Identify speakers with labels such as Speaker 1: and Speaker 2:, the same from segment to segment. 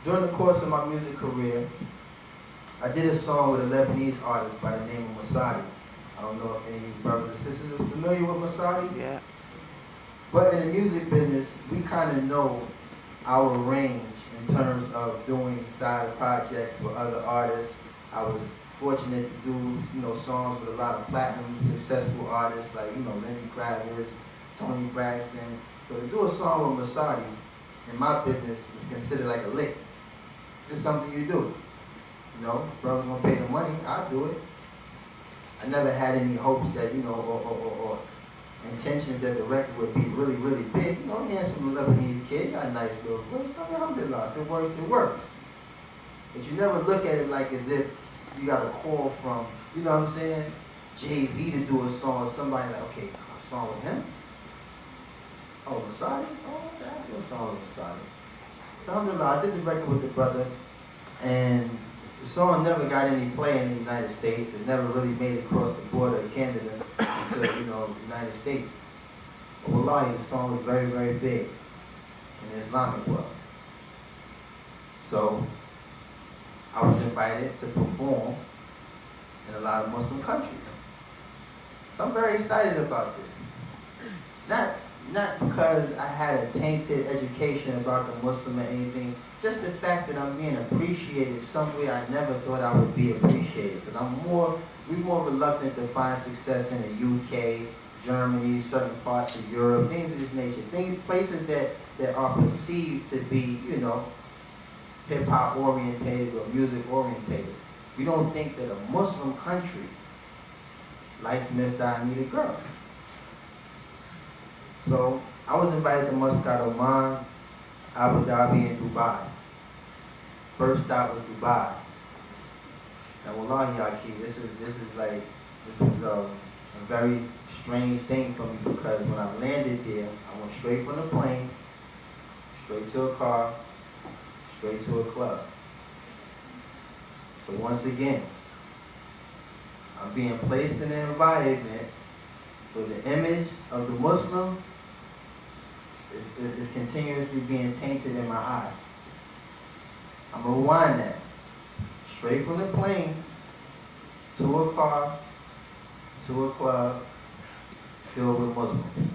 Speaker 1: During the course of my music career, I did a song with a Lebanese artist by the name of Masadi. I don't know if any of you brothers and sisters are familiar with Masadi.
Speaker 2: Yeah.
Speaker 1: But in the music business, we kind of know our range in terms of doing side projects with other artists. I was fortunate to do, songs with a lot of platinum successful artists like, Lenny Kravitz, Tony Braxton. So to do a song with Masadi in my business is considered like a lick. Just something you do. Brothers gonna pay the money, I'll do it. I never had any hopes that, or intentions that the record would be really, really big. Handsome Lebanese kid, got a nice little voice. Alhamdulillah, if it works, it works. But you never look at it like as if you got a call from, Jay-Z to do a song with somebody like, okay, a song with him? Oh, Masadi? Oh, okay, I'll do a song with Masadi. So alhamdulillah, I did the record with the brother, and the song never got any play in the United States. It never really made it across the border of Canada to, the United States. But wallahi, the song was very, very big in the Islamic world. So I was invited to perform in a lot of Muslim countries. So I'm very excited about this. Not because I had a tainted education about the Muslim or anything, just the fact that I'm being appreciated some way I never thought I would be appreciated. Because we're more reluctant to find success in the UK, Germany, certain parts of Europe, things of this nature. Places that are perceived to be, hip-hop orientated or music orientated. We don't think that a Muslim country likes Mr. I Need a Girl. So I was invited to Muscat, Oman, Abu Dhabi, and Dubai. First stop was Dubai. And wallahi, Yaqi, this was a very strange thing for me because when I landed there, I went straight from the plane, straight to a car, straight to a club. So once again, I'm being placed in an environment where the image of the Muslim is continuously being tainted in my eyes. I'm gonna rewind that. Straight from the plane, to a car, to a club, filled with Muslims.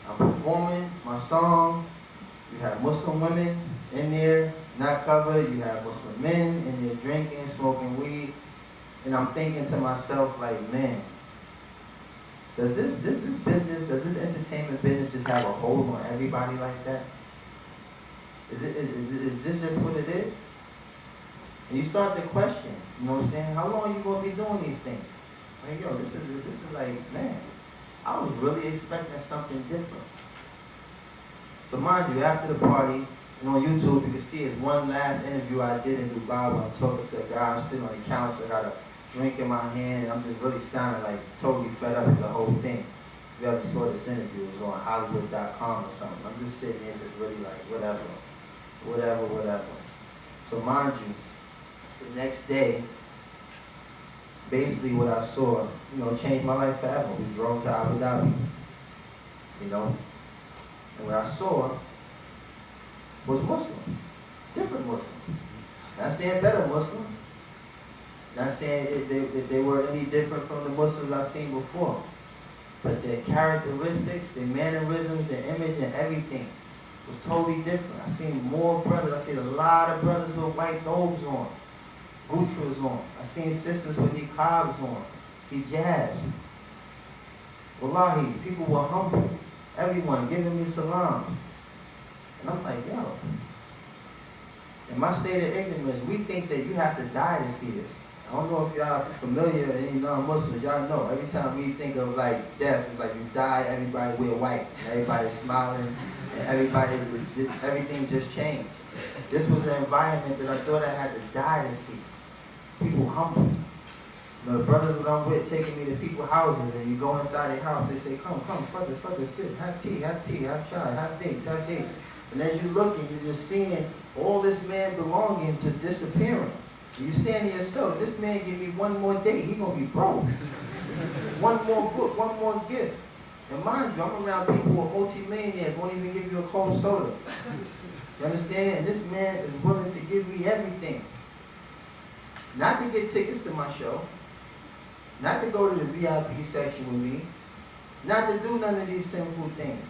Speaker 1: I'm performing my songs. You have Muslim women in there, not covered. You have Muslim men in there drinking, smoking weed. And I'm thinking to myself, like, man, does this business, does this entertainment business just have a hold on everybody like that? Is this just what it is? And you start to question, you know what I'm saying? How long are you gonna be doing these things? Like, yo, this is like, man, I was really expecting something different. So mind you, after the party, and on YouTube, you can see it's one last interview I did in Dubai when I'm talking to a guy. I'm sitting on the couch, I got a drink in my hand, and I'm just really sounding like totally fed up with the whole thing. If you ever saw this interview, it was on Hollywood.com or something. I'm just sitting there just really like, whatever. So mind you, the next day, basically what I saw, changed my life forever. We drove to Abu Dhabi, and what I saw was Muslims, different Muslims. Not saying better Muslims, not saying they were any different from the Muslims I've seen before, but their characteristics, their mannerisms, their image and everything was totally different. I seen more brothers, I seen a lot of brothers with white robes on, butras on. I seen sisters with niqabs on, hijabs. Wallahi, people were humble. Everyone giving me salams. And I'm like, yo, in my state of ignorance, we think that you have to die to see this. I don't know if y'all are familiar, any non-Muslims, y'all know, every time we think of like death, it's like you die, everybody wear white, and everybody's smiling, and everything just changed. This was an environment that I thought I had to die to see. People humble. The brothers that I'm with taking me to people's houses, and you go inside their house, they say, come, further, sit, have tea, have chai, have dates. And as you looking, you're just seeing all this man belonging just disappearing. And you're saying to yourself, this man give me one more date, he gonna be broke. One more book, one more gift. And mind you, I'm around people who are multi-millionaires, won't even give you a cold soda. You understand? And this man is willing to give me everything. Not to get tickets to my show, not to go to the VIP section with me, not to do none of these sinful things.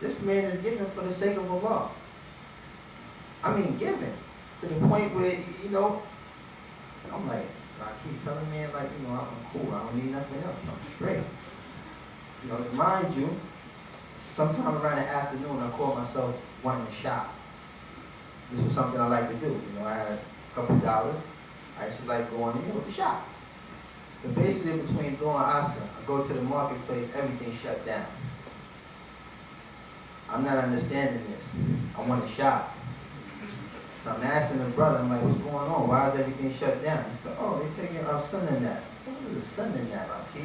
Speaker 1: This man is giving for the sake of Allah. I mean, giving to the point where, you know, I'm like, I keep telling man, like, you know, I'm cool, I don't need nothing else, I'm straight. You know, mind you, sometime around the afternoon, I caught myself wanting to shop. This was something I like to do. You know, I had a couple dollars. I used to like going in with the shop. So basically, between Loon and Asa, I go to the marketplace, everything shut down. I'm not understanding this. I want to shop. So I'm asking the brother, I'm like, what's going on? Why is everything shut down? He said, oh, they're taking our son in that. I said, what is a son in that, Keith?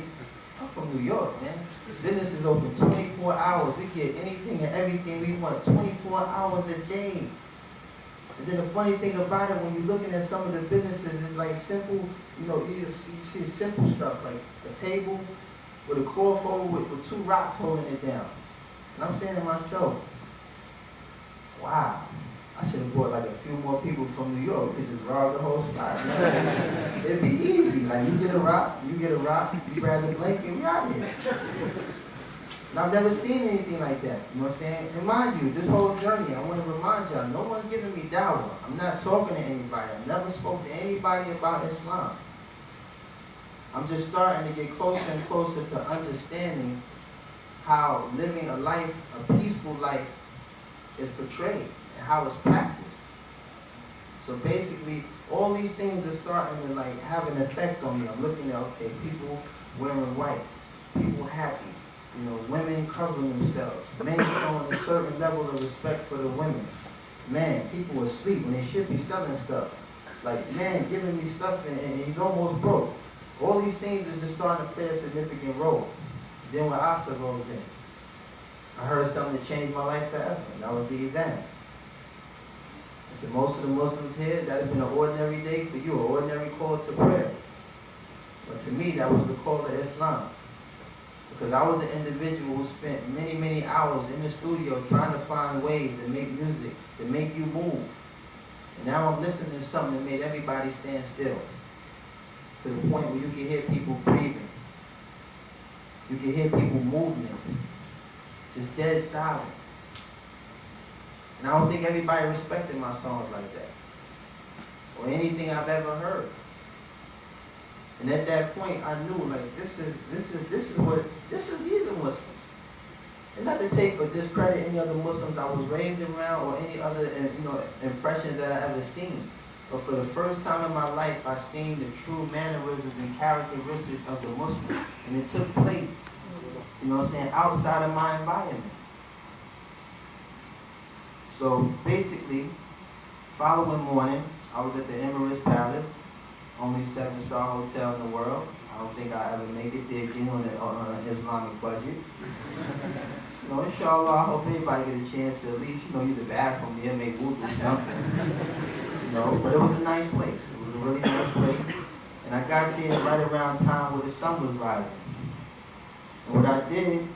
Speaker 1: I'm from New York, man. Business is open 24 hours. We get anything and everything we want 24 hours a day. And then the funny thing about it, when you're looking at some of the businesses, it's like simple, you know, you see simple stuff, like a table with a cloth over with two rocks holding it down. And I'm saying to myself, wow, I should have brought like a few more people from New York to just rob the whole spot. Man. It'd be easy. Like, you get a rock, you grab the blanket, we out here. And I've never seen anything like that. You know what I'm saying? And mind you, this whole journey, I want to remind y'all, no one's giving me dawah. I'm not talking to anybody. I never spoke to anybody about Islam. I'm just starting to get closer and closer to understanding how living a life, a peaceful life, is portrayed and how it's practiced. So basically, all these things are starting to like have an effect on me. I'm looking at, okay, people wearing white, people happy, you know, women covering themselves, men showing a certain level of respect for the women. Man, people asleep when they should be selling stuff. Like, man, giving me stuff and he's almost broke. All these things is just starting to play a significant role. Then when Asa rolls in, I heard something that changed my life forever, and that was the event. And to most of the Muslims here, that has been an ordinary day for you, an ordinary call to prayer. But to me, that was the call to Islam. Because I was an individual who spent many, many hours in the studio trying to find ways to make music, to make you move. And now I'm listening to something that made everybody stand still. To the point where you can hear people breathing. You can hear people movements. Just dead silent. And I don't think everybody respected my songs like that. Or anything I've ever heard. And at that point, I knew, like, these are Muslims. And not to take or discredit any other Muslims I was raised around or any other, you know, impressions that I ever seen. But for the first time in my life, I seen the true mannerisms and characteristics of the Muslims. And it took place, you know what I'm saying, outside of my environment. So basically, following morning, I was at the Emirates Palace. Only 7-star hotel in the world. I don't think I ever make it there again on an Islamic budget. You know, inshallah, I hope anybody get a chance to at least, you know, use the bathroom there, make wudu or something. You know, but it was a nice place. It was a really nice place. And I got there right around time where the sun was rising. And what I did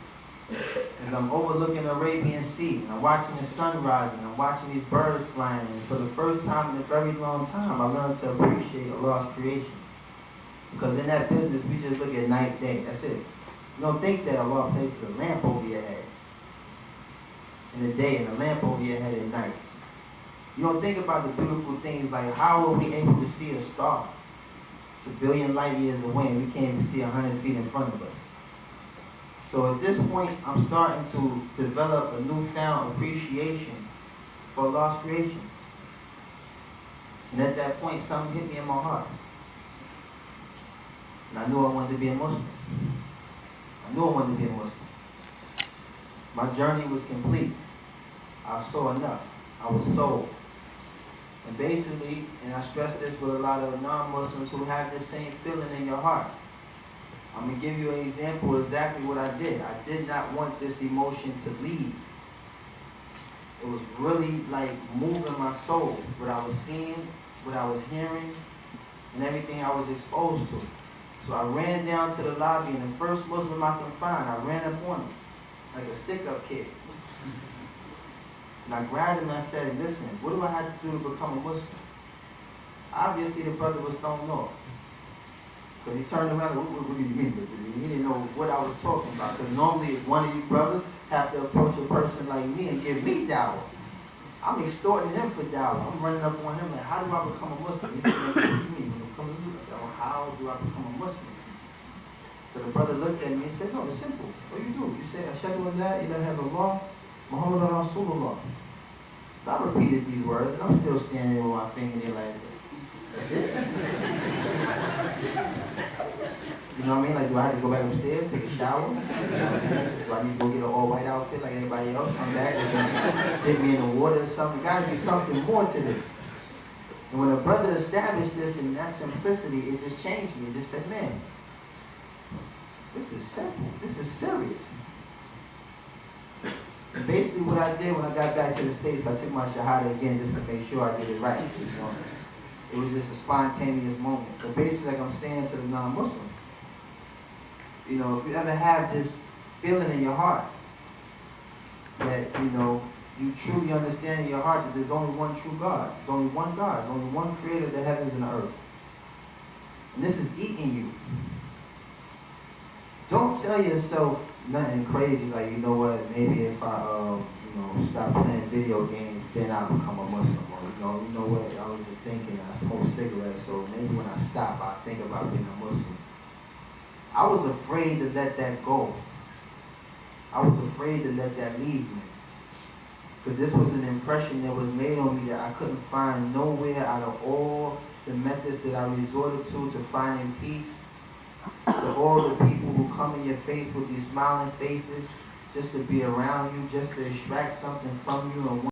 Speaker 1: is I'm overlooking the Arabian Sea, and I'm watching the sun rising, I'm watching these birds flying, and for the first time in a very long time, I learned to appreciate Allah's creation. Because in that business, we just look at night, day, that's it. You don't think that Allah places a lamp over your head in the day and a lamp over your head at night. You don't think about the beautiful things like how are we able to see a star? It's a billion light years away, and we can't even see 100 feet in front of us. So at this point, I'm starting to develop a newfound appreciation for Allah's creation. And at that point, something hit me in my heart. And I knew I wanted to be a Muslim. I knew I wanted to be a Muslim. My journey was complete. I saw enough. I was sold. And basically, and I stress this with a lot of non-Muslims who have this same feeling in your heart. I'm going to give you an example of exactly what I did. I did not want this emotion to leave. It was really like moving my soul, what I was seeing, what I was hearing, and everything I was exposed to. So I ran down to the lobby, and the first Muslim I could find, I ran up on him, like a stick-up kid. And I grabbed him and I said, listen, what do I have to do to become a Muslim? Obviously, the brother was thrown off. Because he turned around and what do you mean? He didn't know what I was talking about. Because normally, if one of you brothers have to approach a person like me and give me dawah, I'm extorting him for dawah. I'm running up on him like, how do I become a Muslim? He said, what do you mean? I said, well, how do I become a Muslim? So the brother looked at me and said, no, it's simple. What do? You say, Ashhadu an la ilaha illallah, Muhammadan Rasulullah. So I repeated these words, and I'm still standing there with my finger there like that. That's it. You know what I mean? Like, do I have to go back upstairs, take a shower? Do I need to go get an all-white outfit like everybody else? Come back and dip me in the water or something? There gotta be something more to this. And when a brother established this in that simplicity, it just changed me. It just said, man, this is simple. This is serious. And basically what I did when I got back to the States, I took my Shahada again just to make sure I did it right. You know? It was just a spontaneous moment. So basically, like I'm saying to the non-Muslims, you know, if you ever have this feeling in your heart that, you know, you truly understand in your heart that there's only one true God. There's only one God. There's only one creator of the heavens and the earth. And this is eating you. Don't tell yourself nothing crazy like, you know what, maybe if I, you know, stop playing video games, then I'll become a Muslim. Or, you know what, I was just thinking, I smoke cigarettes, so maybe when I stop, I'll think about being a Muslim. I was afraid to let that go. I was afraid to let that leave me. Because this was an impression that was made on me that I couldn't find nowhere out of all the methods that I resorted to finding peace. To all the people who come in your face with these smiling faces just to be around you, just to extract something from you and